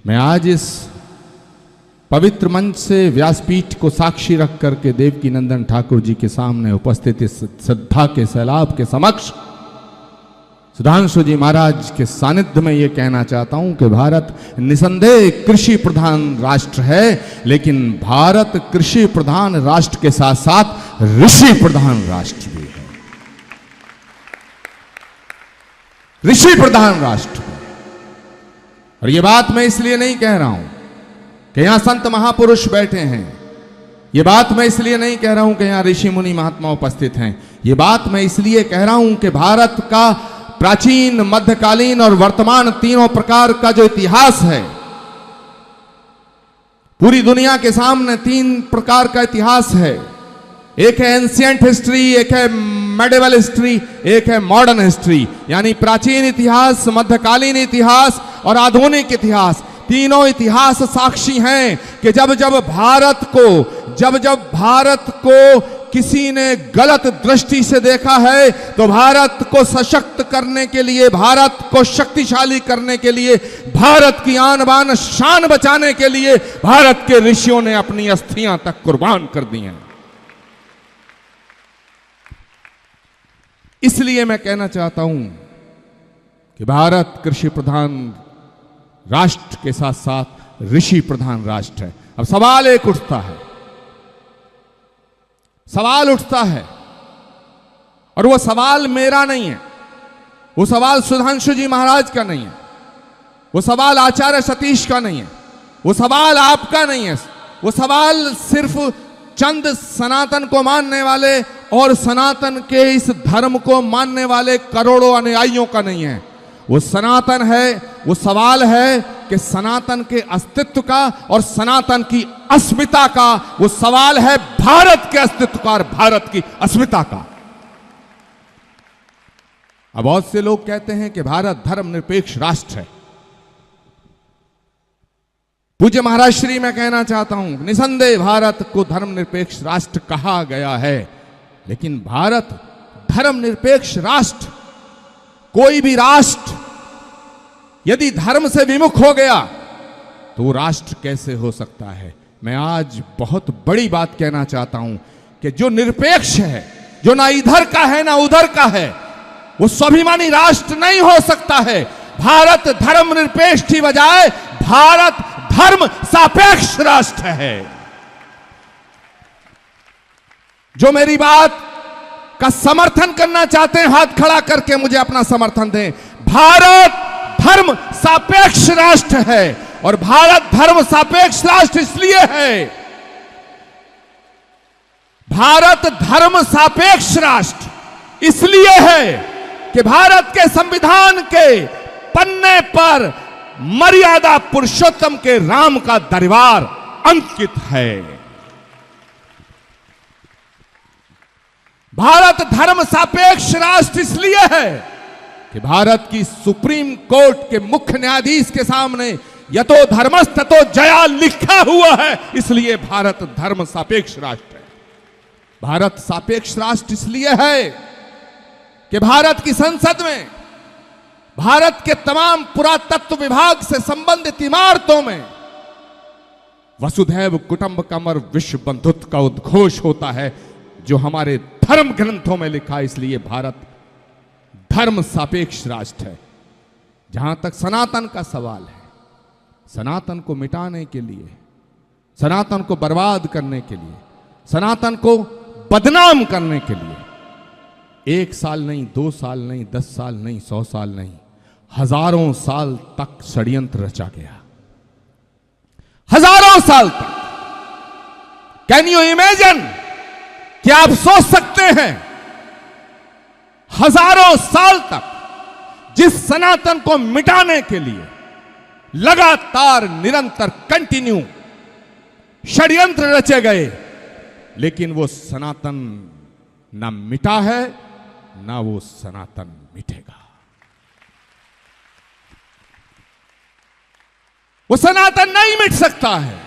मैं आज इस पवित्र मंच से व्यासपीठ को साक्षी रख करके देवकी नंदन ठाकुर जी के सामने उपस्थित इस श्रद्धा के सैलाब के समक्ष सुधांशु जी महाराज के सानिध्य में ये कहना चाहता हूं कि भारत निसंदेह कृषि प्रधान राष्ट्र है, लेकिन भारत कृषि प्रधान राष्ट्र के साथ साथ ऋषि प्रधान राष्ट्र भी है। ऋषि प्रधान राष्ट्र। और ये बात मैं इसलिए नहीं कह रहा हूं कि यहां संत महापुरुष बैठे हैं, ये बात मैं इसलिए नहीं कह रहा हूं कि यहां ऋषि मुनि महात्मा उपस्थित हैं, ये बात मैं इसलिए कह रहा हूं कि भारत का प्राचीन, मध्यकालीन और वर्तमान तीनों प्रकार का जो इतिहास है, पूरी दुनिया के सामने तीन प्रकार का इतिहास है। एक है एंशिएंट हिस्ट्री, एक है मेडिवल हिस्ट्री, एक है मॉडर्न हिस्ट्री, यानी प्राचीन इतिहास, मध्यकालीन इतिहास और आधुनिक इतिहास। तीनों इतिहास साक्षी हैं कि जब जब भारत को किसी ने गलत दृष्टि से देखा है, तो भारत को सशक्त करने के लिए, भारत को शक्तिशाली करने के लिए, भारत की आन बान शान बचाने के लिए भारत के ऋषियों ने अपनी अस्थियां तक कुर्बान कर दी हैं। इसलिए मैं कहना चाहता हूं कि भारत कृषि प्रधान राष्ट्र के साथ साथ ऋषि प्रधान राष्ट्र है। अब सवाल एक उठता है, और वो सवाल मेरा नहीं है, वो सवाल सुधांशु जी महाराज का नहीं है, वो सवाल आचार्य सतीश का नहीं है, वो सवाल आपका नहीं है, वो सवाल सिर्फ चंद सनातन को मानने वाले और सनातन के इस धर्म को मानने वाले करोड़ों अनुयायियों का नहीं है। वो सनातन है, वो सवाल है कि सनातन के अस्तित्व का और सनातन की अस्मिता का, वो सवाल है भारत के अस्तित्व का और भारत की अस्मिता का। अब बहुत से लोग कहते हैं कि भारत धर्मनिरपेक्ष राष्ट्र है। पूज्य महाराज श्री मैं कहना चाहता हूं, निसंदेह भारत को धर्मनिरपेक्ष राष्ट्र कहा गया है, लेकिन भारत धर्मनिरपेक्ष राष्ट्र, कोई भी राष्ट्र यदि धर्म से विमुख हो गया तो वो राष्ट्र कैसे हो सकता है। मैं आज बहुत बड़ी बात कहना चाहता हूं कि जो निरपेक्ष है, जो ना इधर का है ना उधर का है, वो स्वाभिमानी राष्ट्र नहीं हो सकता है। भारत धर्मनिरपेक्ष की बजाय भारत धर्म सापेक्ष राष्ट्र है। जो मेरी बात का समर्थन करना चाहते हैं, हाथ खड़ा करके मुझे अपना समर्थन दें। भारत धर्म सापेक्ष राष्ट्र है, और भारत धर्म सापेक्ष राष्ट्र इसलिए है, भारत धर्म सापेक्ष राष्ट्र इसलिए है कि भारत के संविधान के पन्ने पर मर्यादा पुरुषोत्तम के राम का दरबार अंकित है। भारत धर्म सापेक्ष राष्ट्र इसलिए है कि भारत की सुप्रीम कोर्ट के मुख्य न्यायाधीश के सामने यतो धर्मस्ततो जया लिखा हुआ है, इसलिए भारत धर्म सापेक्ष राष्ट्र है। भारत सापेक्ष राष्ट्र इसलिए है कि भारत की संसद में, भारत के तमाम पुरातत्व विभाग से संबंधित इमारतों में वसुधैव कुटुंबकम और विश्व बंधुत्व का उद्घोष होता है, जो हमारे धर्म ग्रंथों में लिखा है। इसलिए भारत धर्म सापेक्ष राष्ट्र है। जहां तक सनातन का सवाल है, सनातन को मिटाने के लिए, सनातन को बर्बाद करने के लिए, सनातन को बदनाम करने के लिए 1 साल नहीं, 2 साल नहीं, 10 साल नहीं, 100 साल नहीं, हजारों साल तक षड्यंत्र रचा गया। हजारों साल तक। Can you imagine? क्या आप सोच सकते हैं? हजारों साल तक जिस सनातन को मिटाने के लिए लगातार, निरंतर, कंटिन्यू षड्यंत्र रचे गए, लेकिन वो सनातन ना मिटा है, ना वो सनातन मिटेगा। वो सनातन नहीं मिट सकता है,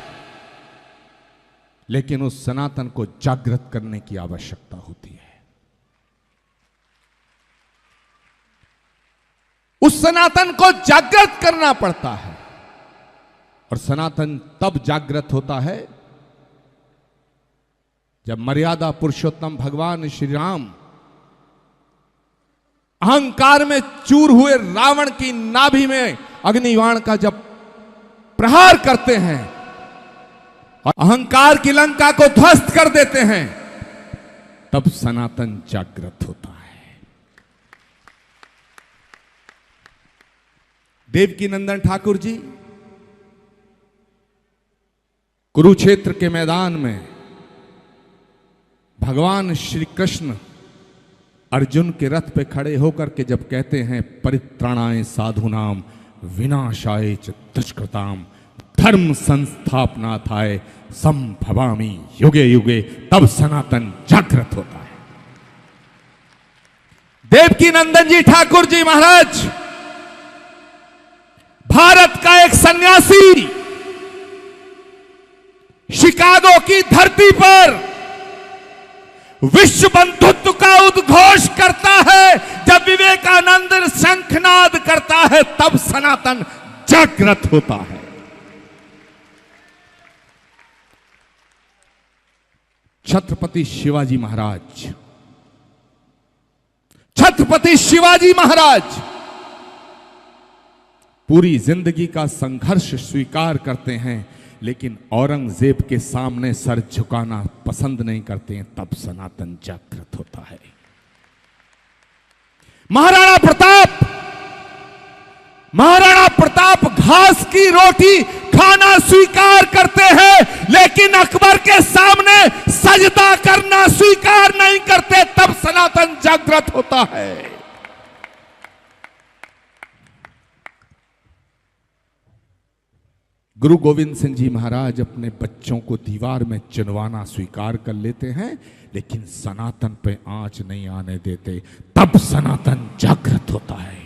लेकिन उस सनातन को जागृत करने की आवश्यकता होती है। उस सनातन को जागृत करना पड़ता है। और सनातन तब जागृत होता है जब मर्यादा पुरुषोत्तम भगवान श्री राम अहंकार में चूर हुए रावण की नाभि में अग्निबाण का जब प्रहार करते हैं और अहंकार की लंका को ध्वस्त कर देते हैं, तब सनातन जागृत होता है। देवकीनंदन ठाकुर जी कुरुक्षेत्र के मैदान में भगवान श्री कृष्ण अर्जुन के रथ पे खड़े होकर के जब कहते हैं परित्राणाय साधुनाम विनाशाय च दुष्कृताम धर्म संस्थापनार्थाय संभवामि युगे युगे, तब सनातन जागृत होता है। देवकीनंदन जी ठाकुर जी महाराज भारत का एक सन्यासी शिकागो की धरती पर विश्व बंधुत्व का उद्घोष करता है। जब विवेकानंद शंखनाद करता है, तब सनातन जागृत होता है। छत्रपति शिवाजी महाराज, छत्रपति शिवाजी महाराज पूरी जिंदगी का संघर्ष स्वीकार करते हैं, लेकिन औरंगजेब के सामने सर झुकाना पसंद नहीं करते हैं, तब सनातन जागृत होता है। महाराणा प्रताप घास की रोटी खाना स्वीकार करते हैं, लेकिन अकबर के सामने सजदा करना स्वीकार नहीं करते, तब सनातन जागृत होता है। गुरु गोविंद सिंह जी महाराज अपने बच्चों को दीवार में चुनवाना स्वीकार कर लेते हैं, लेकिन सनातन पे आंच नहीं आने देते, तब सनातन जागृत होता है।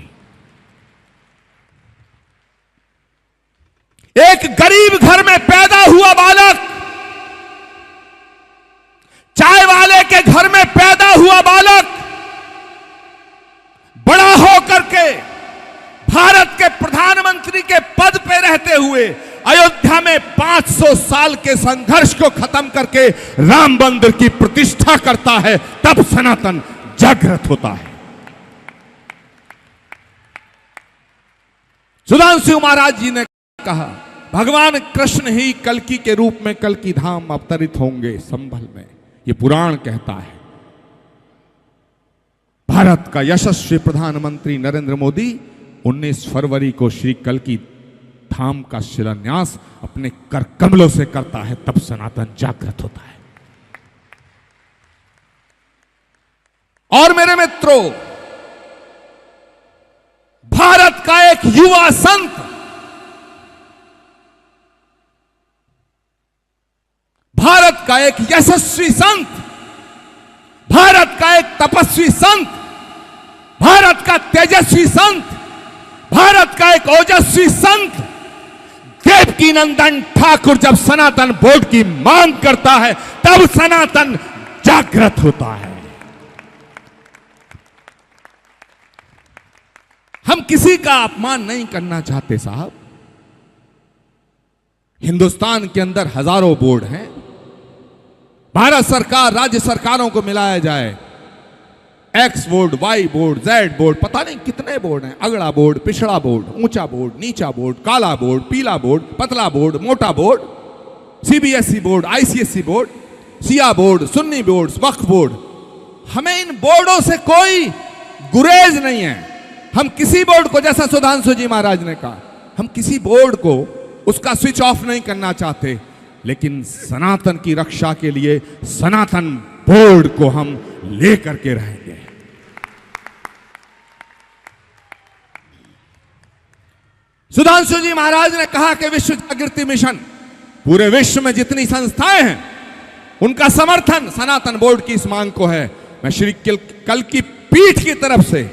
एक गरीब घर में पैदा हुआ बालक, चाय वाले के घर में पैदा हुआ बालक, बड़ा होकर के भारत के प्रधानमंत्री के पद पे रहते हुए अयोध्या में 500 साल के संघर्ष को खत्म करके राम मंदिर की प्रतिष्ठा करता है, तब सनातन जागृत होता है। सुधांशु महाराज जी ने कहा, भगवान कृष्ण ही कल्कि के रूप में कल्कि धाम अवतरित होंगे संभल में, ये पुराण कहता है। भारत का यशस्वी प्रधानमंत्री नरेंद्र मोदी 19 फरवरी को श्री कल्कि धाम का शिलान्यास अपने कर कमलों से करता है, तब सनातन जागृत होता है। और मेरे मित्रों, भारत का एक युवा संत, भारत का एक यशस्वी संत, भारत का एक तपस्वी संत, भारत का तेजस्वी संत, भारत का एक ओजस्वी संत देवकीनंदन ठाकुर जब सनातन बोर्ड की मांग करता है, तब सनातन जागृत होता है। हम किसी का अपमान नहीं करना चाहते साहब। हिंदुस्तान के अंदर हजारों बोर्ड हैं। भारत सरकार राज्य सरकारों को मिलाया जाए, X board, Y board, Z board, पता नहीं कितने बोर्ड हैं। अगड़ा बोर्ड, पिछड़ा बोर्ड, ऊंचा बोर्ड, नीचा बोर्ड, काला बोर्ड, पीला बोर्ड, पतला बोर्ड, मोटा board, CBSE board, ICSE board, Shia board, Sunni board, वक्फ बोर्ड। हमें इन बोर्डों से कोई गुरेज नहीं है। हम किसी बोर्ड को, जैसा सुधांशु जी महाराज ने कहा, हम किसी बोर्ड को उसका स्विच ऑफ नहीं करना चाहते, लेकिन सनातन की रक्षा के लिए सनातन बोर्ड को हम लेकर के रहेंगे। सुधांशु जी महाराज ने कहा कि विश्व जागृति मिशन, पूरे विश्व में जितनी संस्थाएं हैं उनका समर्थन सनातन बोर्ड की इस मांग को है। मैं श्री कल्कि पीठ की तरफ से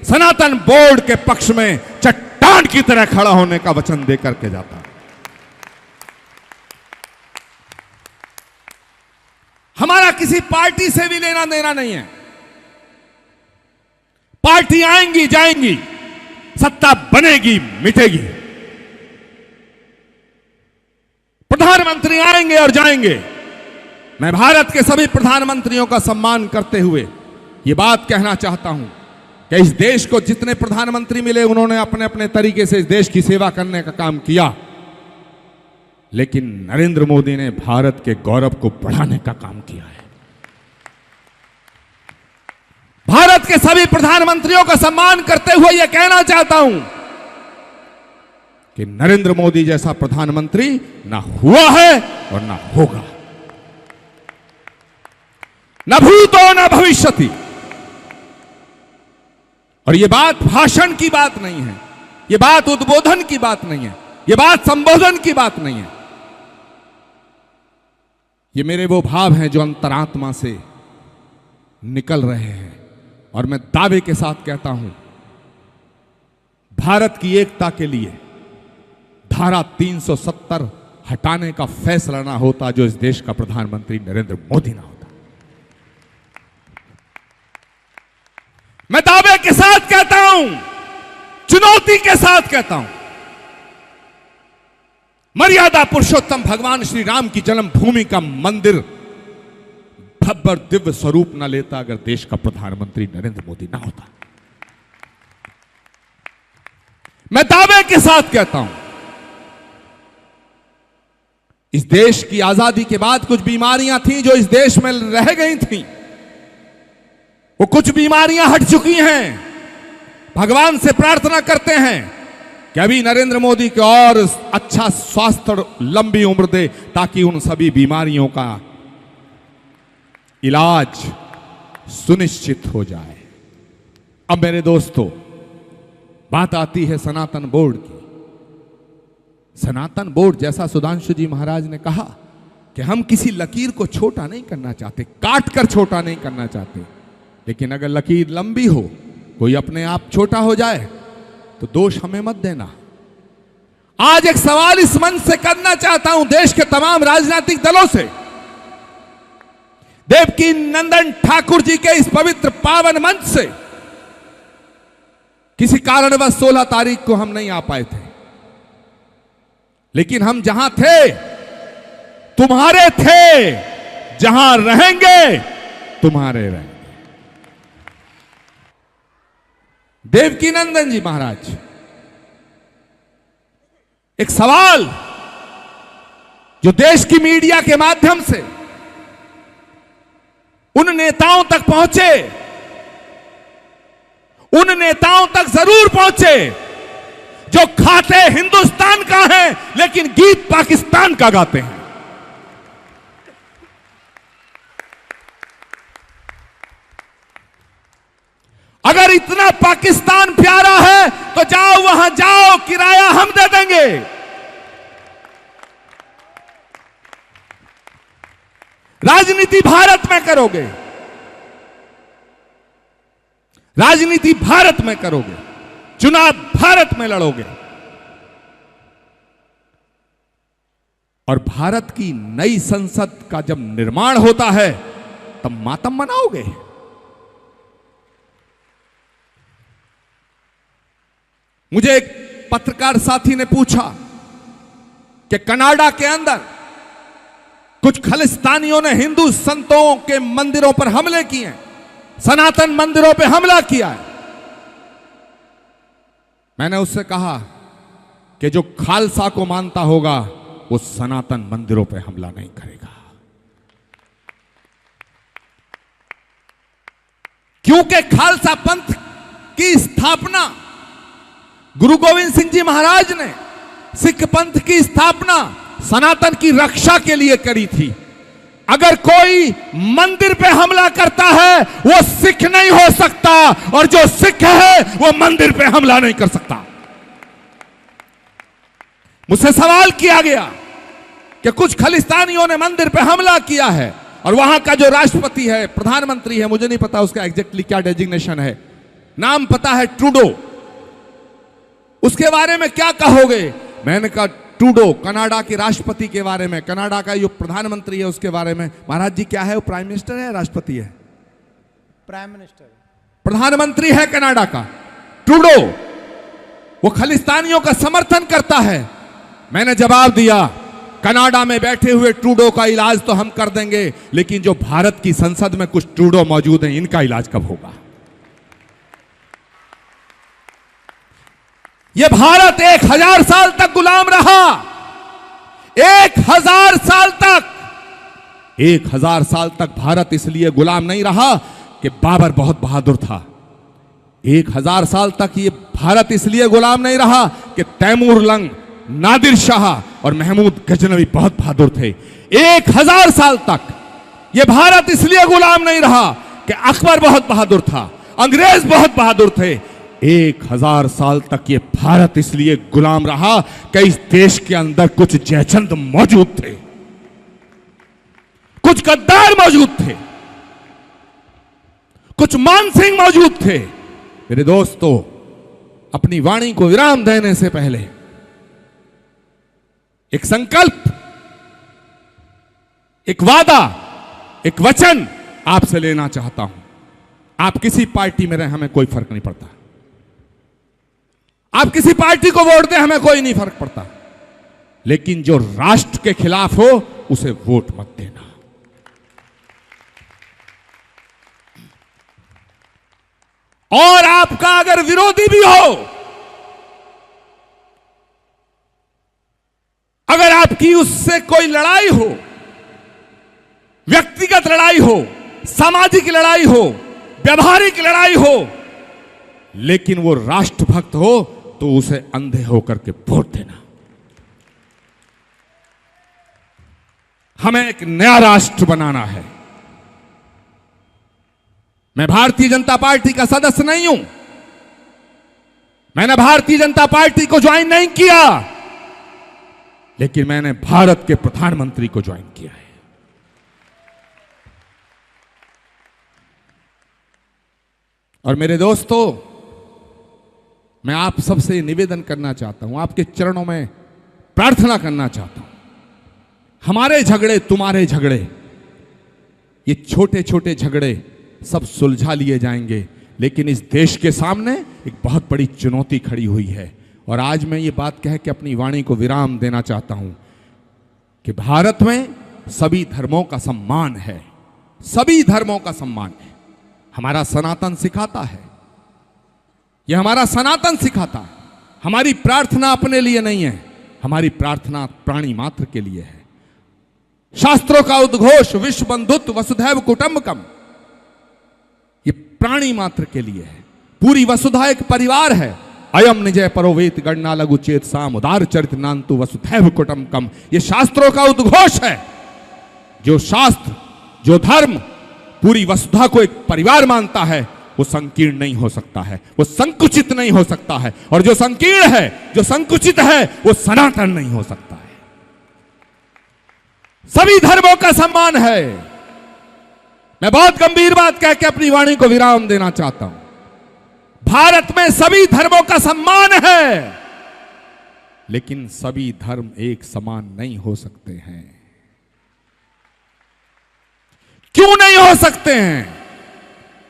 सनातन बोर्ड के पक्ष में चट्टान की तरह खड़ा होने का वचन देकर के जाता हूं। हमारा किसी पार्टी से भी लेना देना नहीं है। पार्टी आएंगी जाएंगी, सत्ता बनेगी मिटेगी, प्रधानमंत्री आएंगे और जाएंगे। मैं भारत के सभी प्रधानमंत्रियों का सम्मान करते हुए ये बात कहना चाहता हूं कि इस देश को जितने प्रधानमंत्री मिले उन्होंने अपने अपने तरीके से इस देश की सेवा करने का काम किया, लेकिन नरेंद्र मोदी ने भारत के गौरव को बढ़ाने का काम किया है। भारत के सभी प्रधानमंत्रियों का सम्मान करते हुए यह कहना चाहता हूं कि नरेंद्र मोदी जैसा प्रधानमंत्री ना हुआ है और ना होगा, न भूतो न भविष्यति। और यह बात भाषण की बात नहीं है, यह बात उद्बोधन की बात नहीं है, यह बात संबोधन की बात नहीं है। ये मेरे वो भाव हैं जो अंतरात्मा से निकल रहे हैं और मैं दावे के साथ कहता हूं, भारत की एकता के लिए धारा 370 हटाने का फैसला ना होता जो इस देश का प्रधानमंत्री नरेंद्र मोदी ना होता। मैं दावे के साथ कहता हूं, चुनौती के साथ कहता हूं, मर्यादा पुरुषोत्तम भगवान श्री राम की जन्मभूमि का मंदिर भव्य दिव्य स्वरूप न लेता अगर देश का प्रधानमंत्री नरेंद्र मोदी ना होता। मैं दावे के साथ कहता हूं, इस देश की आजादी के बाद कुछ बीमारियां थीं जो इस देश में रह गई थीं, वो कुछ बीमारियां हट चुकी हैं। भगवान से प्रार्थना करते हैं कि अभी नरेंद्र मोदी को और अच्छा स्वास्थ्य और लंबी उम्र दे ताकि उन सभी बीमारियों का इलाज सुनिश्चित हो जाए। अब मेरे दोस्तों, बात आती है सनातन बोर्ड की। सनातन बोर्ड, जैसा सुधांशु जी महाराज ने कहा कि हम किसी लकीर को छोटा नहीं करना चाहते, काट कर छोटा नहीं करना चाहते, लेकिन अगर लकीर लंबी हो, कोई अपने आप छोटा हो जाए तो दोष हमें मत देना। आज एक सवाल इस मंच से करना चाहता हूं देश के तमाम राजनीतिक दलों से। देवकी नंदन ठाकुर जी के इस पवित्र पावन मंच से किसी कारणवश 16 तारीख को हम नहीं आ पाए थे, लेकिन हम जहां थे तुम्हारे थे, जहां रहेंगे तुम्हारे रहेंगे। देवकी नंदन जी महाराज, एक सवाल जो देश की मीडिया के माध्यम से उन नेताओं तक पहुंचे, उन नेताओं तक जरूर पहुंचे जो खाते हिंदुस्तान का है लेकिन गीत पाकिस्तान का गाते हैं। अगर इतना पाकिस्तान प्यारा है तो जाओ वहां जाओ, किराया हम दे देंगे। राजनीति भारत में करोगे, राजनीति भारत में करोगे, चुनाव भारत में लड़ोगे और भारत की नई संसद का जब निर्माण होता है तब मातम मनाओगे। मुझे एक पत्रकार साथी ने पूछा कि कनाडा के अंदर कुछ खालिस्तानियों ने हिंदू संतों के मंदिरों पर हमले किए हैं, सनातन मंदिरों पर हमला किया है। मैंने उससे कहा कि जो खालसा को मानता होगा वो सनातन मंदिरों पर हमला नहीं करेगा, क्योंकि खालसा पंथ की स्थापना गुरु गोविंद सिंह जी महाराज ने, सिख पंथ की स्थापना सनातन की रक्षा के लिए करी थी। अगर कोई मंदिर पे हमला करता है वो सिख नहीं हो सकता, और जो सिख है वो मंदिर पे हमला नहीं कर सकता। मुझसे सवाल किया गया कि कुछ खालिस्तानियों ने मंदिर पे हमला किया है और वहां का जो राष्ट्रपति है, प्रधानमंत्री है, मुझे नहीं पता उसका एग्जैक्टली क्या डेजिग्नेशन है, नाम पता है ट्रूडो, उसके बारे में क्या कहोगे? मैंने कहा ट्रूडो कनाडा के राष्ट्रपति के बारे में, कनाडा का जो प्रधानमंत्री है उसके बारे में। महाराज जी क्या है, वो प्राइम मिनिस्टर है, राष्ट्रपति है? प्राइम मिनिस्टर, प्रधानमंत्री है कनाडा का ट्रूडो। वो खालिस्तानियों का समर्थन करता है। मैंने जवाब दिया कनाडा में बैठे हुए ट्रूडो का इलाज तो हम कर देंगे, लेकिन जो भारत की संसद में कुछ ट्रूडो मौजूद हैं, इनका इलाज कब होगा? यह भारत 1000 साल तक गुलाम रहा। 1000 साल तक, 1000 साल तक भारत इसलिए गुलाम नहीं रहा कि बाबर बहुत बहादुर था। 1000 साल तक ये भारत इसलिए गुलाम नहीं रहा कि तैमूर लंग, नादिर शाह और महमूद गजनवी बहुत बहादुर थे। 1000 साल तक ये भारत इसलिए गुलाम नहीं रहा कि अकबर बहुत बहादुर था, अंग्रेज बहुत बहादुर थे। 1000 साल तक ये भारत इसलिए गुलाम रहा कि इस देश के अंदर कुछ जयचंद मौजूद थे, कुछ गद्दार मौजूद थे, कुछ मानसिंह मौजूद थे। मेरे दोस्तों, अपनी वाणी को विराम देने से पहले एक संकल्प, एक वादा, एक वचन आपसे लेना चाहता हूं। आप किसी पार्टी में रहे, हमें कोई फर्क नहीं पड़ता। आप किसी पार्टी को वोट दें, हमें कोई नहीं फर्क पड़ता, लेकिन जो राष्ट्र के खिलाफ हो उसे वोट मत देना। और आपका अगर विरोधी भी हो, अगर आपकी उससे कोई लड़ाई हो, व्यक्तिगत लड़ाई हो, सामाजिक लड़ाई हो, व्यवहारिक लड़ाई हो, लेकिन वो राष्ट्रभक्त हो, तो उसे अंधे होकर के वोट देना। हमें एक नया राष्ट्र बनाना है। मैं भारतीय जनता पार्टी का सदस्य नहीं हूं, मैंने भारतीय जनता पार्टी को ज्वाइन नहीं किया, लेकिन मैंने भारत के प्रधानमंत्री को ज्वाइन किया है। और मेरे दोस्तों, मैं आप सबसे निवेदन करना चाहता हूं, आपके चरणों में प्रार्थना करना चाहता हूं। हमारे झगड़े, तुम्हारे झगड़े, ये छोटे छोटे झगड़े सब सुलझा लिए जाएंगे, लेकिन इस देश के सामने एक बहुत बड़ी चुनौती खड़ी हुई है। और आज मैं ये बात कह के अपनी वाणी को विराम देना चाहता हूं कि भारत में सभी धर्मों का सम्मान है, सभी धर्मों का सम्मान है। हमारा सनातन सिखाता है, यह हमारा सनातन सिखाता है। हमारी प्रार्थना अपने लिए नहीं है, हमारी प्रार्थना प्राणी मात्र के लिए है। शास्त्रों का उद्घोष विश्व बंधुत्व वसुधैव कुटुंबकम, ये प्राणी मात्र के लिए है। पूरी वसुधा एक परिवार है। अयम निजय परोवेत गणना लघु चेत साम उदार चरित नान्तु वसुधैव कुटुंबकम, ये शास्त्रों का उद्घोष है। जो शास्त्र, जो धर्म पूरी वसुधा को एक परिवार मानता है, वो संकीर्ण नहीं हो सकता है, वो संकुचित नहीं हो सकता है। और जो संकीर्ण है, जो संकुचित है, वो सनातन नहीं हो सकता है। सभी धर्मों का सम्मान है। मैं बहुत गंभीर बात कह के अपनी वाणी को विराम देना चाहता हूं। भारत में सभी धर्मों का सम्मान है, लेकिन सभी धर्म एक समान नहीं हो सकते हैं। क्यों नहीं हो सकते हैं?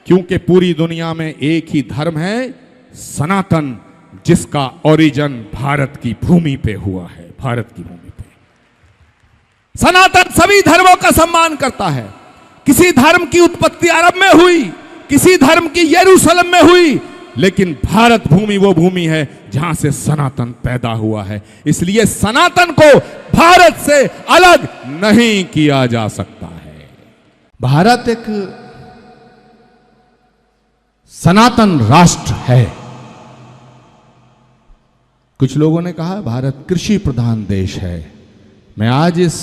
क्योंकि पूरी दुनिया में एक ही धर्म है, सनातन, जिसका ओरिजिन भारत की भूमि पे हुआ है। भारत की भूमि पे सनातन सभी धर्मों का सम्मान करता है। किसी धर्म की उत्पत्ति अरब में हुई, किसी धर्म की यरूशलेम में हुई, लेकिन भारत भूमि वो भूमि है जहां से सनातन पैदा हुआ है। इसलिए सनातन को भारत से अलग नहीं किया जा सकता है। भारत एक सनातन राष्ट्र है। कुछ लोगों ने कहा भारत कृषि प्रधान देश है। मैं आज इस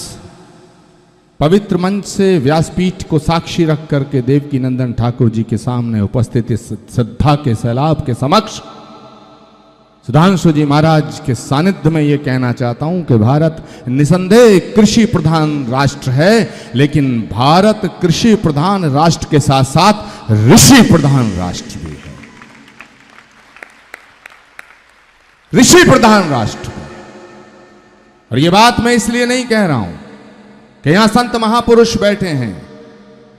पवित्र मंच से व्यासपीठ को साक्षी रख करके देवकी नंदन ठाकुर जी के सामने उपस्थित इस श्रद्धा के सैलाब के समक्ष सुधांशु जी महाराज के सानिध्य में यह कहना चाहता हूं कि भारत निसंदेह कृषि प्रधान राष्ट्र है, लेकिन भारत कृषि प्रधान राष्ट्र के साथ साथ ऋषि प्रधान राष्ट्र भी है। ऋषि प्रधान राष्ट्र है। और यह बात मैं इसलिए नहीं कह रहा हूं कि यहां संत महापुरुष बैठे हैं,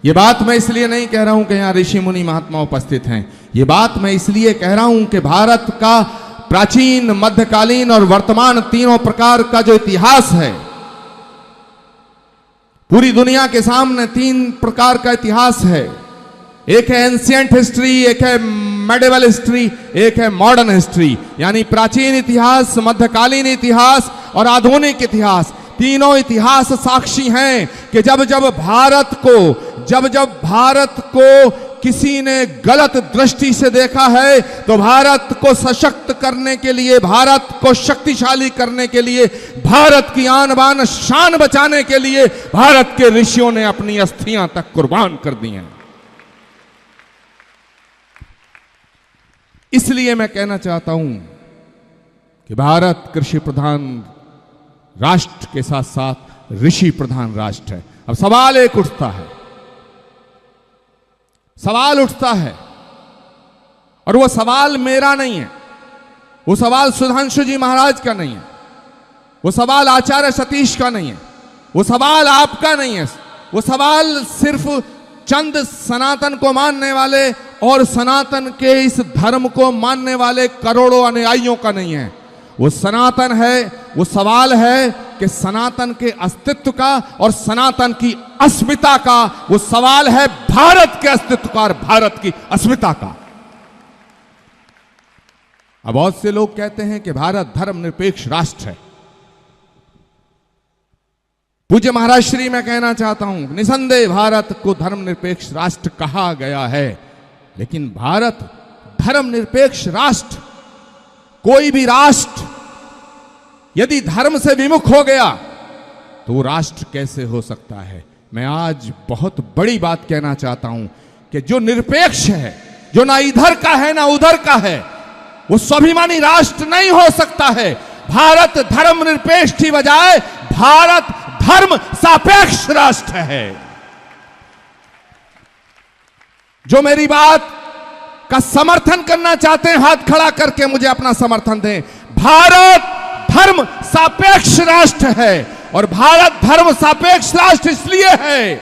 यह बात मैं इसलिए नहीं कह रहा हूं कि यहां ऋषि मुनि महात्मा उपस्थित हैं। यह बात मैं इसलिए कह रहा हूं कि भारत का प्राचीन, मध्यकालीन और वर्तमान तीनों प्रकार का जो इतिहास है, पूरी दुनिया के सामने तीन प्रकार का इतिहास है। एक है एंशिएंट हिस्ट्री, एक है मेडिवल हिस्ट्री, एक है मॉडर्न हिस्ट्री, यानी प्राचीन इतिहास, मध्यकालीन इतिहास और आधुनिक इतिहास। तीनों इतिहास साक्षी हैं कि जब जब भारत को किसी ने गलत दृष्टि से देखा है, तो भारत को सशक्त करने के लिए, भारत को शक्तिशाली करने के लिए, भारत की आन बान शान बचाने के लिए भारत के ऋषियों ने अपनी अस्थियां तक कुर्बान कर दी हैं। इसलिए मैं कहना चाहता हूं कि भारत कृषि प्रधान राष्ट्र के साथ साथ ऋषि प्रधान राष्ट्र है। अब सवाल एक उठता है, और वो सवाल मेरा नहीं है, वो सवाल सुधांशु जी महाराज का नहीं है, वो सवाल आचार्य सतीश का नहीं है, वो सवाल आपका नहीं है, वो सवाल सिर्फ चंद सनातन को मानने वाले और सनातन के इस धर्म को मानने वाले करोड़ों अनुयायियों का नहीं है। वो सनातन है, वो सवाल है कि सनातन के अस्तित्व का और सनातन की अस्मिता का, वो सवाल है भारत के अस्तित्व का और भारत की अस्मिता का। अब बहुत से लोग कहते हैं कि भारत धर्मनिरपेक्ष राष्ट्र है। पूज्य महाराज श्री मैं कहना चाहता हूं, निसंदेह भारत को धर्मनिरपेक्ष राष्ट्र कहा गया है, लेकिन भारत धर्मनिरपेक्ष राष्ट्र, कोई भी राष्ट्र यदि धर्म से विमुख हो गया तो वो राष्ट्र कैसे हो सकता है। मैं आज बहुत बड़ी बात कहना चाहता हूं कि जो निरपेक्ष है, जो ना इधर का है ना उधर का है, वो स्वाभिमानी राष्ट्र नहीं हो सकता है। भारत धर्मनिरपेक्ष की बजाय भारत धर्म सापेक्ष राष्ट्र है। जो मेरी बात का समर्थन करना चाहते हैं, हाथ खड़ा करके मुझे अपना समर्थन दें। भारत धर्म सापेक्ष राष्ट्र है, और भारत धर्म सापेक्ष राष्ट्र इसलिए है,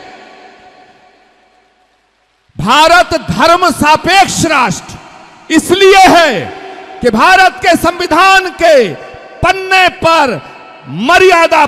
भारत धर्म सापेक्ष राष्ट्र इसलिए है कि भारत के संविधान के पन्ने पर मर्यादा